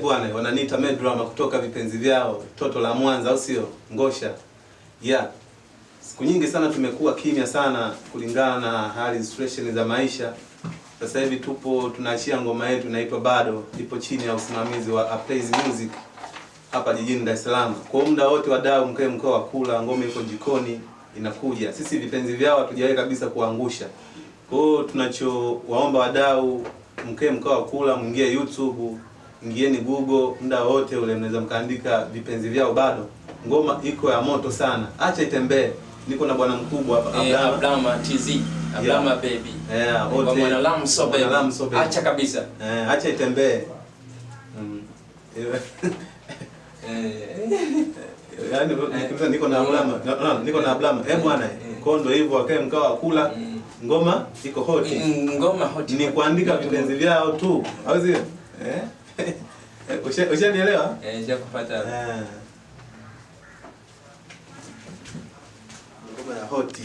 Bwana, wananiita Medrama kutoka vipenzi vyao, toto la Mwanza au sio? Ngosha. Yeah. Siku nyingi sana tumekuwa kimya sana kulingana na hali situation za maisha. Sasa hivi tunaachia ngoma yetu inaitwa Bado, ipo chini ya usimamizi wa Plays Music hapa jijini Dar es Salaam. Kwa muda wote wadau mkae mkoa wa kula, ngoma iko jikoni inakuja. Sisi vipenzi vyao hatujawahi kabisa kuangusha. Kwa hiyo tunachowaomba wadau mkae mkoa wa kula, mwingie YouTube, ingieni Google, muda wote ule mnaweza mkaandika vipenzi vyao Bado. Ngoma iko ya moto sana. Acha itembee. Niko na bwana mkubwa hapa Ablama TZ, Ablama baby. Wote mwana Lamso baby. Acha kabisa. Acha itembee. Yaani niko na Ablama. Niko na Ablama. Bwana, kondo hivyo wakae mkao wa kula. Ngoma iko hoti. Ngoma hoti. Ni kuandika vipenzi vyao tu. Au sio? Ushanielewa? Kupata. Ngoma ya hoti.